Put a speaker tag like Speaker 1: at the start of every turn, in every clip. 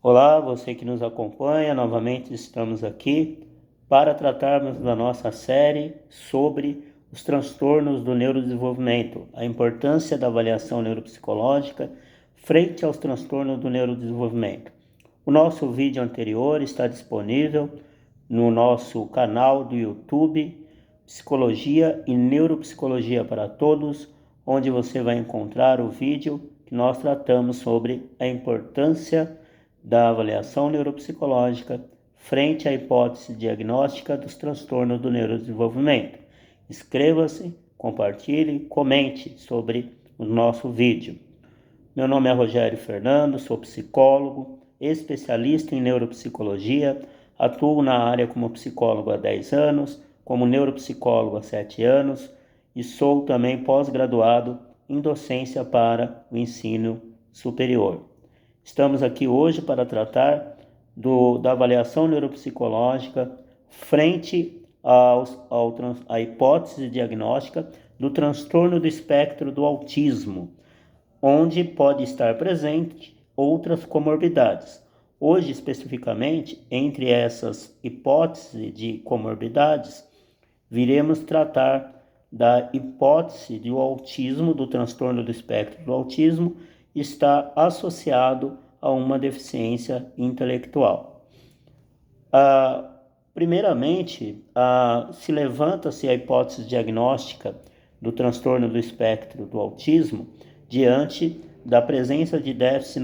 Speaker 1: Olá, você que nos acompanha, novamente estamos aqui para tratarmos da nossa série sobre os transtornos do neurodesenvolvimento, a importância da avaliação neuropsicológica frente aos transtornos do neurodesenvolvimento. O nosso vídeo anterior está disponível no nosso canal do YouTube, Psicologia e Neuropsicologia para Todos, onde você vai encontrar o vídeo que nós tratamos sobre a importância da avaliação neuropsicológica frente à hipótese diagnóstica dos transtornos do neurodesenvolvimento. Inscreva-se, compartilhe, comente sobre o nosso vídeo. Meu nome é Rogério Fernando, sou psicólogo, especialista em neuropsicologia, atuo na área como psicólogo há 10 anos, como neuropsicólogo há 7 anos e sou também pós-graduado em docência para o ensino superior. Estamos aqui hoje para tratar da avaliação neuropsicológica frente à hipótese diagnóstica do transtorno do espectro do autismo, onde pode estar presente outras comorbidades. Hoje, especificamente, entre essas hipóteses de comorbidades, viremos tratar da hipótese de o autismo, do transtorno do espectro do autismo, está associado a uma deficiência intelectual. Primeiramente, se levanta-se a hipótese diagnóstica do transtorno do espectro do autismo diante da presença de déficit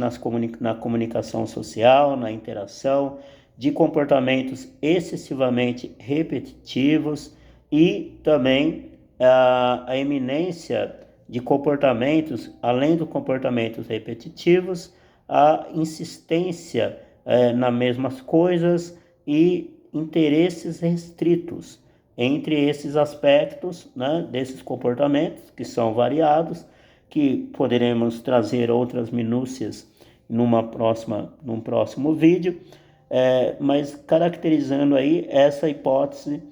Speaker 1: na comunicação social, na interação, de comportamentos excessivamente repetitivos e também a eminência de comportamentos, além dos comportamentos repetitivos, a insistência nas mesmas coisas e interesses restritos. Entre esses aspectos, né, desses comportamentos, que são variados, que poderemos trazer outras minúcias num próximo vídeo, mas caracterizando aí essa hipótese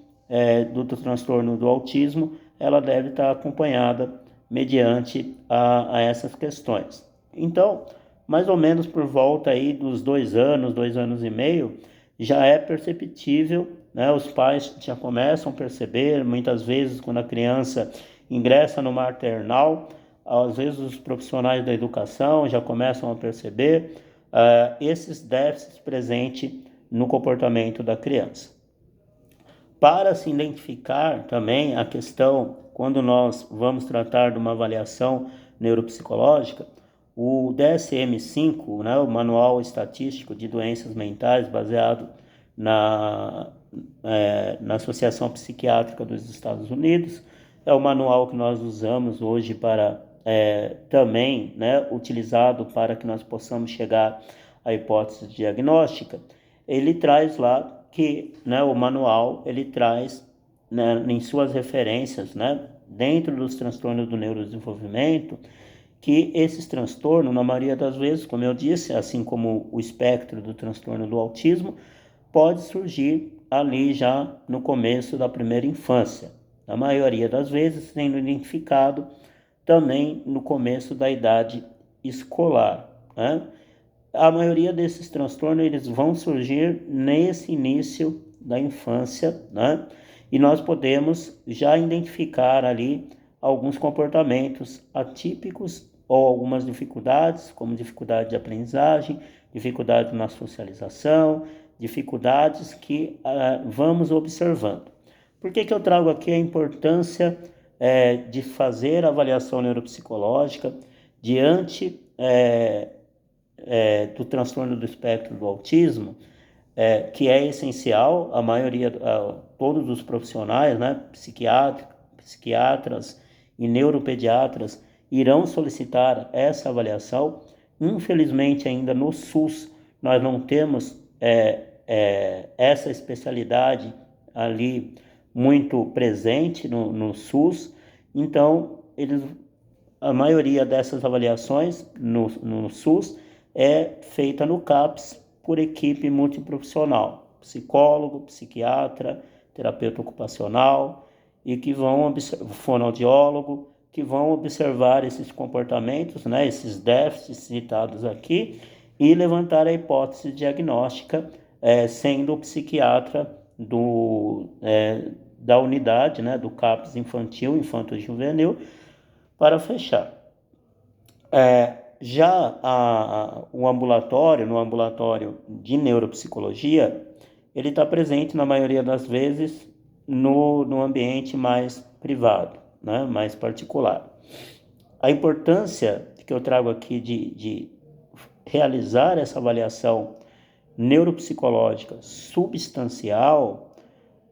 Speaker 1: do transtorno do autismo, ela deve estar acompanhada mediante a essas questões. Então, mais ou menos por volta aí dos 2 anos e meio, já é perceptível, né? Os pais já começam a perceber, muitas vezes quando a criança ingressa no maternal, às vezes os profissionais da educação já começam a perceber esses déficits presentes no comportamento da criança. Para se identificar também a questão, quando nós vamos tratar de uma avaliação neuropsicológica, o DSM-5, né, o Manual Estatístico de Doenças Mentais, baseado na Associação Psiquiátrica dos Estados Unidos, é o manual que nós usamos hoje para também, né, utilizado para que nós possamos chegar à hipótese diagnóstica. Ele traz lá que, né, o manual ele traz, né, em suas referências, né, dentro dos transtornos do neurodesenvolvimento, que esses transtornos, na maioria das vezes, como eu disse, assim como o espectro do transtorno do autismo, pode surgir ali já no começo da primeira infância. Na maioria das vezes, sendo identificado também no começo da idade escolar, né? A maioria desses transtornos eles vão surgir nesse início da infância, né? E nós podemos já identificar ali alguns comportamentos atípicos ou algumas dificuldades, como dificuldade de aprendizagem, dificuldade na socialização, dificuldades que vamos observando. Por que eu trago aqui a importância de fazer a avaliação neuropsicológica diante do transtorno do espectro do autismo, que é essencial, a maioria, todos os profissionais, né, psiquiatras e neuropediatras irão solicitar essa avaliação. Infelizmente, ainda no SUS, nós não temos essa especialidade ali muito presente no SUS, então a maioria dessas avaliações no SUS é feita no CAPS por equipe multiprofissional, psicólogo, psiquiatra, terapeuta ocupacional e que vão fonoaudiólogo, que vão observar esses comportamentos, né, esses déficits citados aqui e levantar a hipótese diagnóstica, sendo o psiquiatra da unidade, né, do CAPS infantil, infanto-juvenil, para fechar. Já o ambulatório, no ambulatório de neuropsicologia, ele está presente na maioria das vezes no ambiente mais privado, né, mais particular. A importância que eu trago aqui de realizar essa avaliação neuropsicológica substancial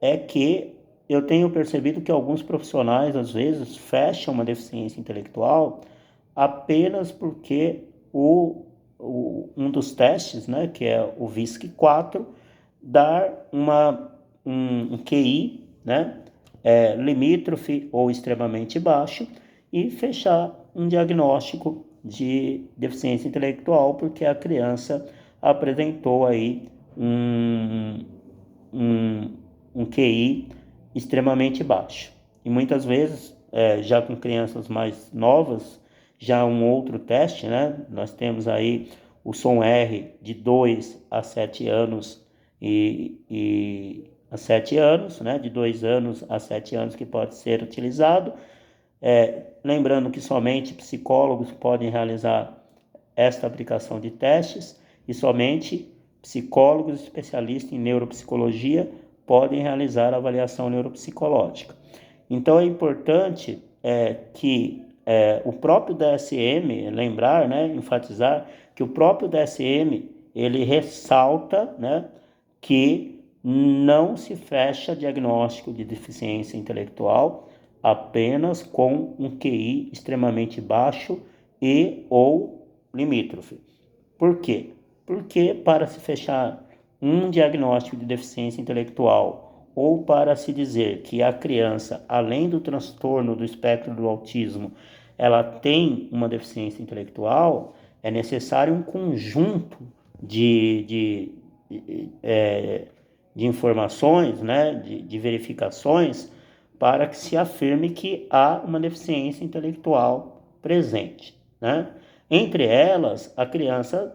Speaker 1: é que eu tenho percebido que alguns profissionais, às vezes, fecham uma deficiência intelectual apenas porque um dos testes, né, que é o VISC-4, dar um QI, né, limítrofe ou extremamente baixo, e fechar um diagnóstico de deficiência intelectual, porque a criança apresentou aí um QI extremamente baixo. E muitas vezes, já com crianças mais novas, já um outro teste, né? Nós temos aí o som-R de 2 a 7 anos e a 7 anos, né? De 2 anos a 7 anos que pode ser utilizado. Lembrando que somente psicólogos podem realizar esta aplicação de testes e somente psicólogos especialistas em neuropsicologia podem realizar a avaliação neuropsicológica. Então é importante que o próprio DSM, lembrar, né, enfatizar que o próprio DSM ele ressalta, né, que não se fecha diagnóstico de deficiência intelectual apenas com um QI extremamente baixo e ou limítrofe. Por quê? Porque para se fechar um diagnóstico de deficiência intelectual ou para se dizer que a criança, além do transtorno do espectro do autismo, ela tem uma deficiência intelectual, é necessário um conjunto de informações, né, de verificações, para que se afirme que há uma deficiência intelectual presente, né? Entre elas, a criança,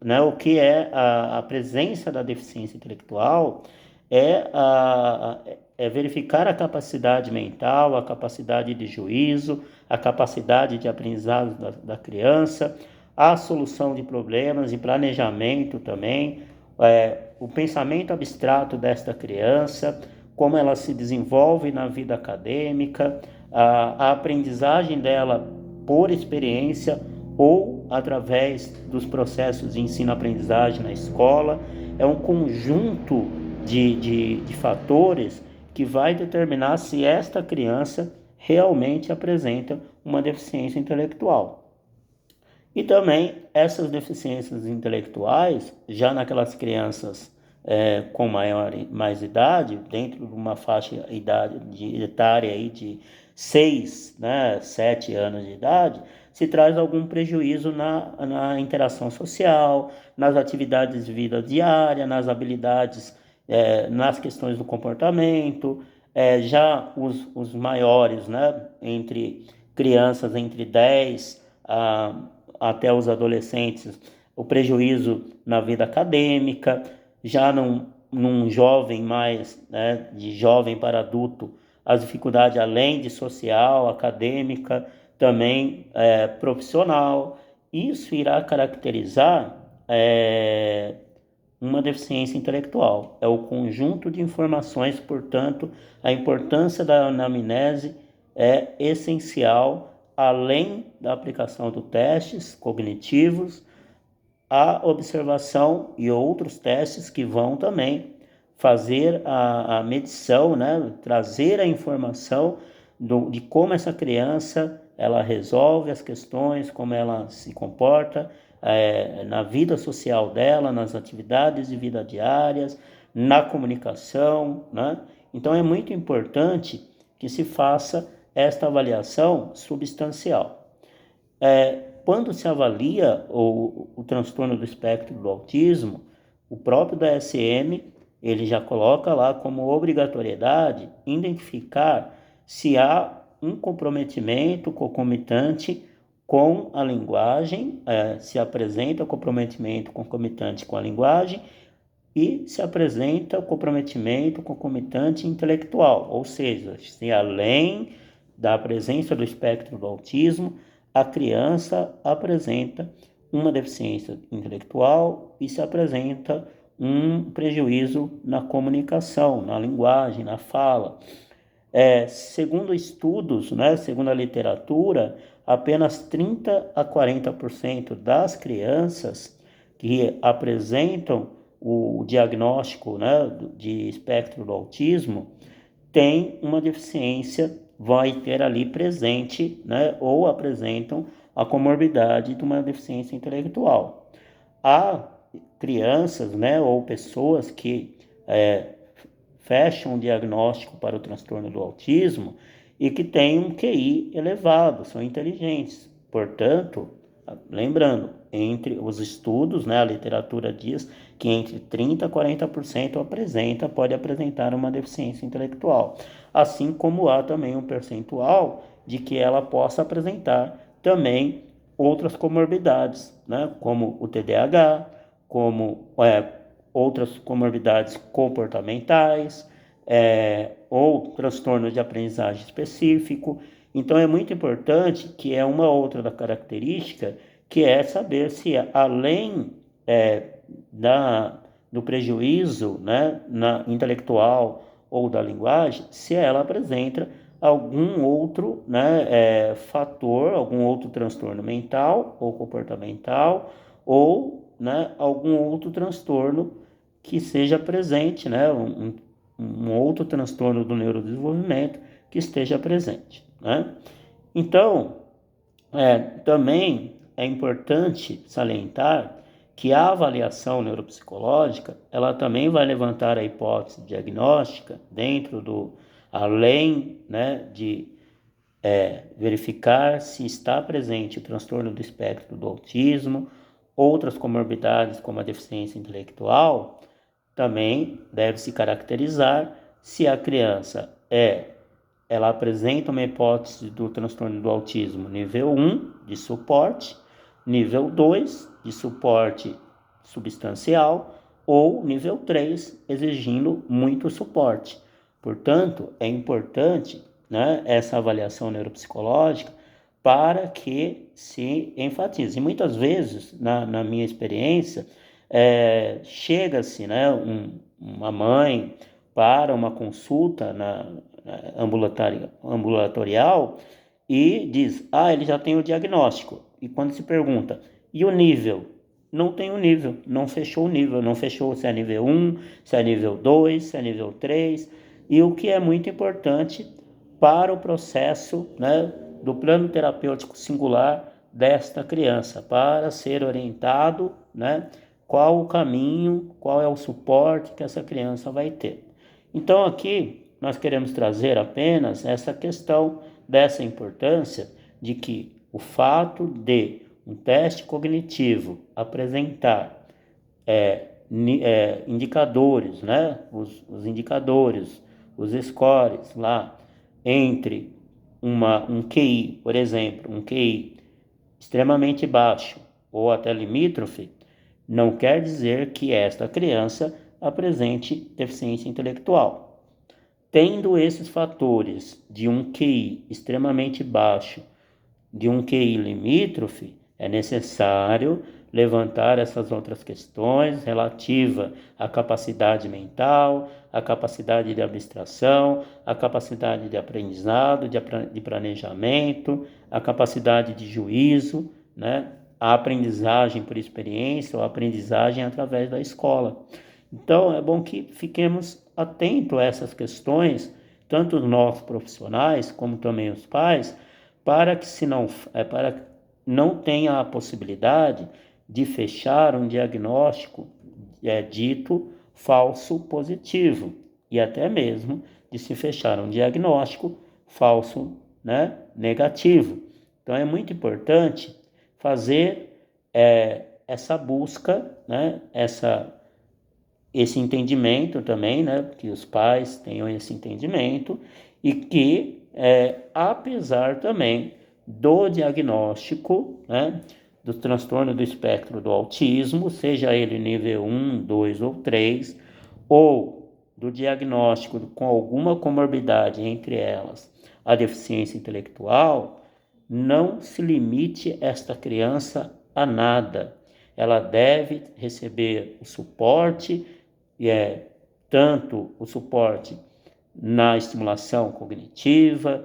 Speaker 1: né, o que é a presença da deficiência intelectual é verificar a capacidade mental, a capacidade de juízo, a capacidade de aprendizado da criança, a solução de problemas e planejamento também, o pensamento abstrato desta criança, como ela se desenvolve na vida acadêmica, a aprendizagem dela por experiência ou através dos processos de ensino-aprendizagem na escola. É um conjunto de fatores que vai determinar se esta criança realmente apresenta uma deficiência intelectual. E também essas deficiências intelectuais, já naquelas crianças com mais idade, dentro de uma faixa etária aí de 6, né, 7 anos de idade, se traz algum prejuízo na interação social, nas atividades de vida diária, nas habilidades, nas questões do comportamento. Já os maiores, né, entre crianças entre 10 até os adolescentes, o prejuízo na vida acadêmica. Já num jovem mais, né, de jovem para adulto, as dificuldades além de social, acadêmica, também profissional. Isso irá caracterizar uma deficiência intelectual. É o conjunto de informações, portanto, a importância da anamnese é essencial, além da aplicação de testes cognitivos, a observação e outros testes que vão também fazer a medição, né, trazer a informação de como essa criança ela resolve as questões, como ela se comporta na vida social dela, nas atividades de vida diárias, na comunicação, né? Então é muito importante que se faça esta avaliação substancial. Quando se avalia o transtorno do espectro do autismo, o próprio DSM ele já coloca lá como obrigatoriedade identificar se há um comprometimento concomitante com a linguagem, se apresenta o comprometimento concomitante com a linguagem e se apresenta o comprometimento concomitante intelectual, ou seja, se além da presença do espectro do autismo, a criança apresenta uma deficiência intelectual e se apresenta um prejuízo na comunicação, na linguagem, na fala. Segundo estudos, né, segundo a literatura, apenas 30 a 40% das crianças que apresentam o diagnóstico, né, de espectro do autismo tem uma deficiência, vai ter ali presente, né, ou apresentam a comorbidade de uma deficiência intelectual. Há crianças, né, ou pessoas que fecham um diagnóstico para o transtorno do autismo e que têm um QI elevado, são inteligentes. Portanto, lembrando, entre os estudos, né, a literatura diz que entre 30% a 40% pode apresentar uma deficiência intelectual. Assim como há também um percentual de que ela possa apresentar também outras comorbidades, né, como o TDAH, como outras comorbidades comportamentais, ou transtorno de aprendizagem específico. Então é muito importante que é uma outra da característica, que é saber se além do prejuízo, né, intelectual ou da linguagem, se ela apresenta algum outro, né, fator, algum outro transtorno mental ou comportamental, ou, né, algum outro transtorno que seja presente, né, um outro transtorno do neurodesenvolvimento que esteja presente, né? Então, também é importante salientar que a avaliação neuropsicológica, ela também vai levantar a hipótese diagnóstica além, né, de verificar se está presente o transtorno do espectro do autismo, outras comorbidades como a deficiência intelectual, também deve se caracterizar se a criança ela apresenta uma hipótese do transtorno do autismo nível 1 de suporte, nível 2 de suporte substancial ou nível 3 exigindo muito suporte. Portanto, é importante, né, essa avaliação neuropsicológica para que se enfatize. E muitas vezes, na minha experiência, chega-se, né, uma mãe para uma consulta ambulatorial e diz, ele já tem o diagnóstico. E quando se pergunta, e o nível? Não tem o nível, não fechou o nível, não fechou se é nível 1, se é nível 2, se é nível 3, e o que é muito importante para o processo, né, do plano terapêutico singular desta criança, para ser orientado, né, qual o caminho, qual é o suporte que essa criança vai ter. Então aqui nós queremos trazer apenas essa questão dessa importância de que o fato de um teste cognitivo apresentar indicadores, né, os indicadores, os scores lá entre um QI, por exemplo, um QI extremamente baixo ou até limítrofe, não quer dizer que esta criança apresente deficiência intelectual. Tendo esses fatores de um QI extremamente baixo, de um QI limítrofe, é necessário levantar essas outras questões relativas à capacidade mental, à capacidade de abstração, à capacidade de aprendizado, de planejamento, à capacidade de juízo, né? A aprendizagem por experiência ou a aprendizagem através da escola. Então, é bom que fiquemos atentos a essas questões, tanto nós profissionais como também os pais, para que para não tenha a possibilidade de fechar um diagnóstico dito falso positivo e até mesmo de se fechar um diagnóstico falso, né, negativo. Então é muito importante fazer essa busca, né, esse entendimento também, né, que os pais tenham esse entendimento e que, apesar também do diagnóstico, né, do transtorno do espectro do autismo, seja ele nível 1, 2 ou 3, ou do diagnóstico com alguma comorbidade, entre elas a deficiência intelectual, não se limite esta criança a nada. Ela deve receber o suporte, tanto o suporte na estimulação cognitiva,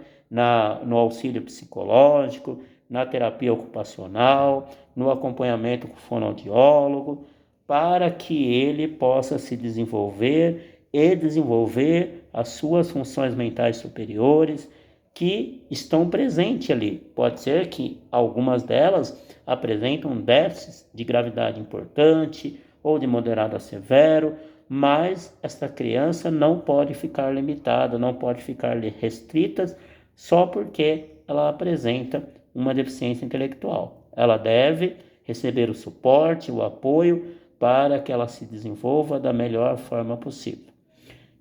Speaker 1: no auxílio psicológico, na terapia ocupacional, no acompanhamento com o fonoaudiólogo, para que ele possa se desenvolver e desenvolver as suas funções mentais superiores que estão presentes ali. Pode ser que algumas delas apresentam déficits de gravidade importante ou de moderado a severo, mas esta criança não pode ficar limitada, não pode ficar restrita só porque ela apresenta uma deficiência intelectual. Ela deve receber o suporte, o apoio para que ela se desenvolva da melhor forma possível.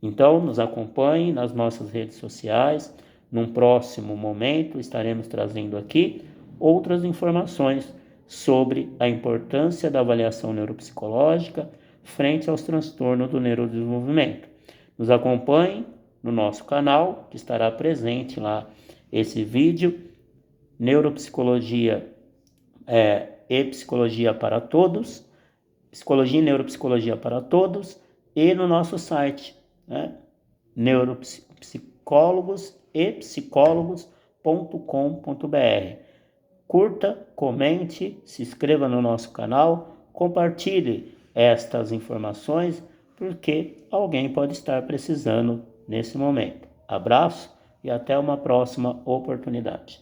Speaker 1: Então, nos acompanhe nas nossas redes sociais. Num próximo momento, estaremos trazendo aqui outras informações sobre a importância da avaliação neuropsicológica frente aos transtornos do neurodesenvolvimento. Nos acompanhe no nosso canal, que estará presente lá esse vídeo, Neuropsicologia e Psicologia para Todos, Psicologia e Neuropsicologia para Todos, e no nosso site, né, neuropsicólogos e psicólogos.com.br. Curta, comente, se inscreva no nosso canal, compartilhe estas informações, porque alguém pode estar precisando nesse momento. Abraço e até uma próxima oportunidade.